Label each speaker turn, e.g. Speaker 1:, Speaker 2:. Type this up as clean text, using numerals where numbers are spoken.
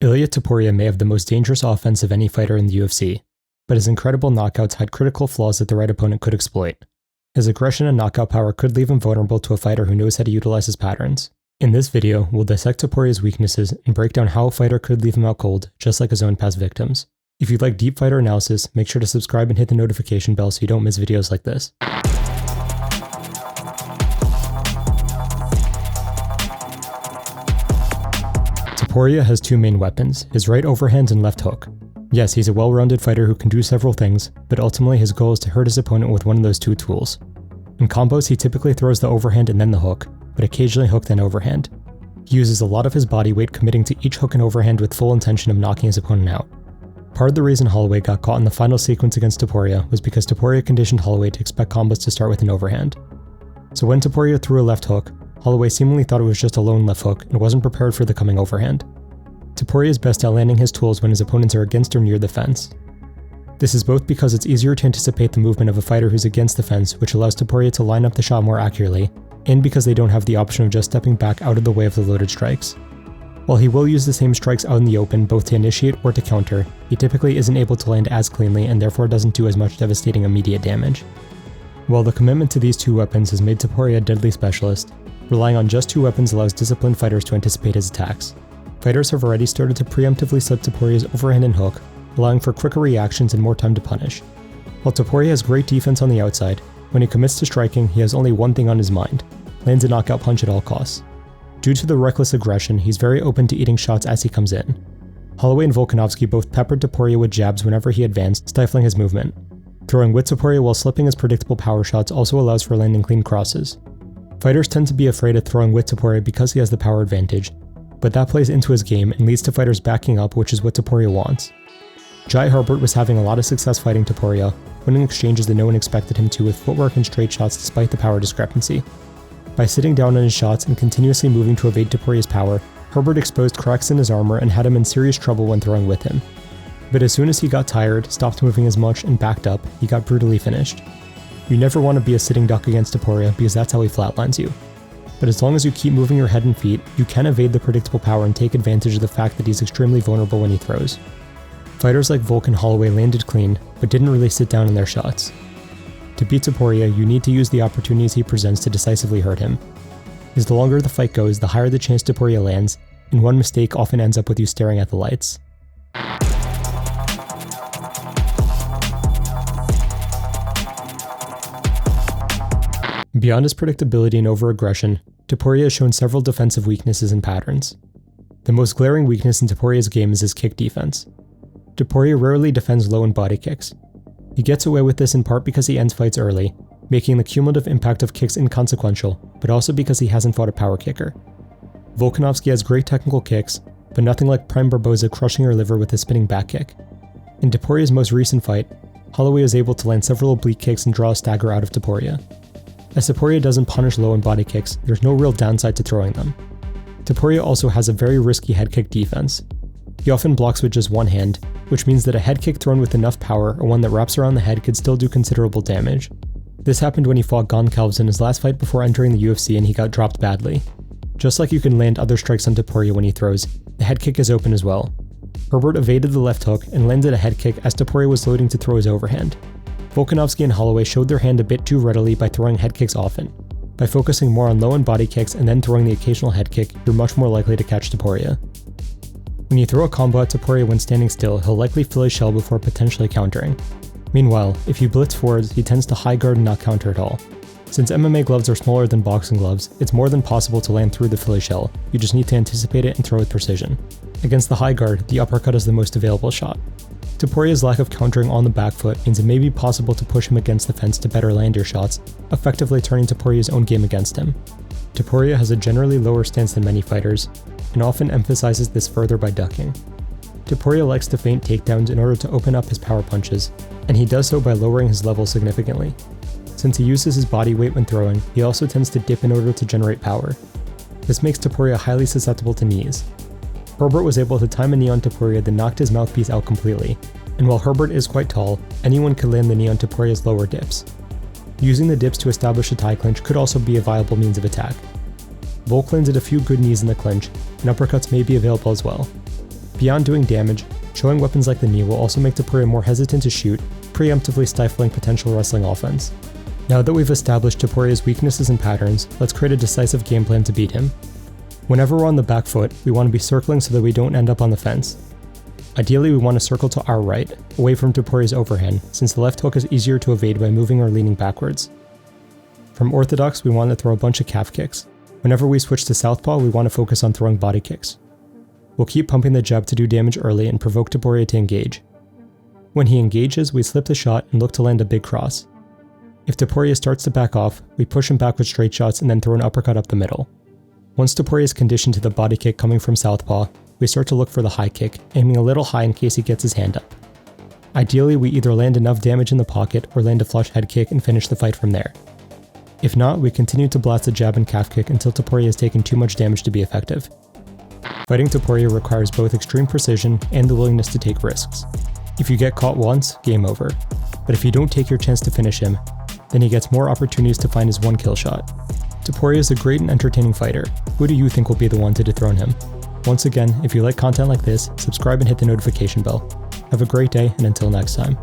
Speaker 1: Ilia Topuria may have the most dangerous offense of any fighter in the UFC, but his incredible knockouts had critical flaws that the right opponent could exploit. His aggression and knockout power could leave him vulnerable to a fighter who knows how to utilize his patterns. In this video, we'll dissect Topuria's weaknesses and break down how a fighter could leave him out cold, just like his own past victims. If you'd like deep fighter analysis, make sure to subscribe and hit the notification bell so you don't miss videos like this. Topuria has two main weapons, his right overhand and left hook. Yes, he's a well-rounded fighter who can do several things, but ultimately his goal is to hurt his opponent with one of those two tools. In combos, he typically throws the overhand and then the hook, but occasionally hook then overhand. He uses a lot of his body weight committing to each hook and overhand with full intention of knocking his opponent out. Part of the reason Holloway got caught in the final sequence against Topuria was because Topuria conditioned Holloway to expect combos to start with an overhand. So when Topuria threw a left hook, Holloway seemingly thought it was just a lone left hook and wasn't prepared for the coming overhand. Topuria is best at landing his tools when his opponents are against or near the fence. This is both because it's easier to anticipate the movement of a fighter who's against the fence, which allows Topuria to line up the shot more accurately, and because they don't have the option of just stepping back out of the way of the loaded strikes. While he will use the same strikes out in the open both to initiate or to counter, he typically isn't able to land as cleanly and therefore doesn't do as much devastating immediate damage. While the commitment to these two weapons has made Topuria a deadly specialist, relying on just two weapons allows disciplined fighters to anticipate his attacks. Fighters have already started to preemptively slip Topuria's overhand and hook, allowing for quicker reactions and more time to punish. While Topuria has great defense on the outside, when he commits to striking, he has only one thing on his mind: lands a knockout punch at all costs. Due to the reckless aggression, he's very open to eating shots as he comes in. Holloway and Volkanovski both peppered Topuria with jabs whenever he advanced, stifling his movement. Throwing with Topuria while slipping his predictable power shots also allows for landing clean crosses. Fighters tend to be afraid of throwing with Topuria because he has the power advantage, but that plays into his game and leads to fighters backing up, which is what Topuria wants. Jai Herbert was having a lot of success fighting Topuria, winning exchanges that no one expected him to with footwork and straight shots despite the power discrepancy. By sitting down on his shots and continuously moving to evade Topuria's power, Herbert exposed cracks in his armor and had him in serious trouble when throwing with him. But as soon as he got tired, stopped moving as much, and backed up, he got brutally finished. You never want to be a sitting duck against Topuria because that's how he flatlines you. But as long as you keep moving your head and feet, you can evade the predictable power and take advantage of the fact that he's extremely vulnerable when he throws. Fighters like Volk and Holloway landed clean, but didn't really sit down in their shots. To beat Topuria, you need to use the opportunities he presents to decisively hurt him. As the longer the fight goes, the higher the chance Topuria lands, and one mistake often ends up with you staring at the lights. Beyond his predictability and over-aggression, Topuria has shown several defensive weaknesses and patterns. The most glaring weakness in Topuria's game is his kick defense. Topuria rarely defends low and body kicks. He gets away with this in part because he ends fights early, making the cumulative impact of kicks inconsequential, but also because he hasn't fought a power kicker. Volkanovski has great technical kicks, but nothing like Prime Barboza crushing your liver with his spinning back kick. In Topuria's most recent fight, Holloway was able to land several oblique kicks and draw a stagger out of Topuria. As Topuria doesn't punish low and body kicks, there's no real downside to throwing them. Topuria also has a very risky head kick defense. He often blocks with just one hand, which means that a head kick thrown with enough power or one that wraps around the head could still do considerable damage. This happened when he fought Goncalves in his last fight before entering the UFC and he got dropped badly. Just like you can land other strikes on Topuria when he throws, the head kick is open as well. Herbert evaded the left hook and landed a head kick as Topuria was loading to throw his overhand. Volkanovski and Holloway showed their hand a bit too readily by throwing head kicks often. By focusing more on low and body kicks and then throwing the occasional head kick, you're much more likely to catch Topuria. When you throw a combo at Topuria when standing still, he'll likely fill his shell before potentially countering. Meanwhile, if you blitz forwards, he tends to high guard and not counter at all. Since MMA gloves are smaller than boxing gloves, it's more than possible to land through the Philly shell. You just need to anticipate it and throw with precision. Against the high guard, the uppercut is the most available shot. Topuria's lack of countering on the back foot means it may be possible to push him against the fence to better land your shots, effectively turning Topuria's own game against him. Topuria has a generally lower stance than many fighters, and often emphasizes this further by ducking. Topuria likes to feint takedowns in order to open up his power punches, and he does so by lowering his level significantly. Since he uses his body weight when throwing, he also tends to dip in order to generate power. This makes Topuria highly susceptible to knees. Herbert was able to time a knee on Topuria that knocked his mouthpiece out completely, and while Herbert is quite tall, anyone could land the knee on Topuria's lower dips. Using the dips to establish a tie clinch could also be a viable means of attack. Volk landed a few good knees in the clinch, and uppercuts may be available as well. Beyond doing damage, showing weapons like the knee will also make Topuria more hesitant to shoot, preemptively stifling potential wrestling offense. Now that we've established Topuria's weaknesses and patterns, let's create a decisive game plan to beat him. Whenever we're on the back foot, we want to be circling so that we don't end up on the fence. Ideally, we want to circle to our right, away from Topuria's overhand, since the left hook is easier to evade by moving or leaning backwards. From orthodox, we want to throw a bunch of calf kicks. Whenever we switch to southpaw, we want to focus on throwing body kicks. We'll keep pumping the jab to do damage early and provoke Topuria to engage. When he engages, we slip the shot and look to land a big cross. If Topuria starts to back off, we push him back with straight shots and then throw an uppercut up the middle. Once Topuria is conditioned to the body kick coming from southpaw, we start to look for the high kick, aiming a little high in case he gets his hand up. Ideally, we either land enough damage in the pocket or land a flush head kick and finish the fight from there. If not, we continue to blast the jab and calf kick until Topuria has taken too much damage to be effective. Fighting Topuria requires both extreme precision and the willingness to take risks. If you get caught once, game over. But if you don't take your chance to finish him, then he gets more opportunities to find his one kill shot. Topuria is a great and entertaining fighter. Who do you think will be the one to dethrone him? Once again, if you like content like this, subscribe and hit the notification bell. Have a great day, and until next time.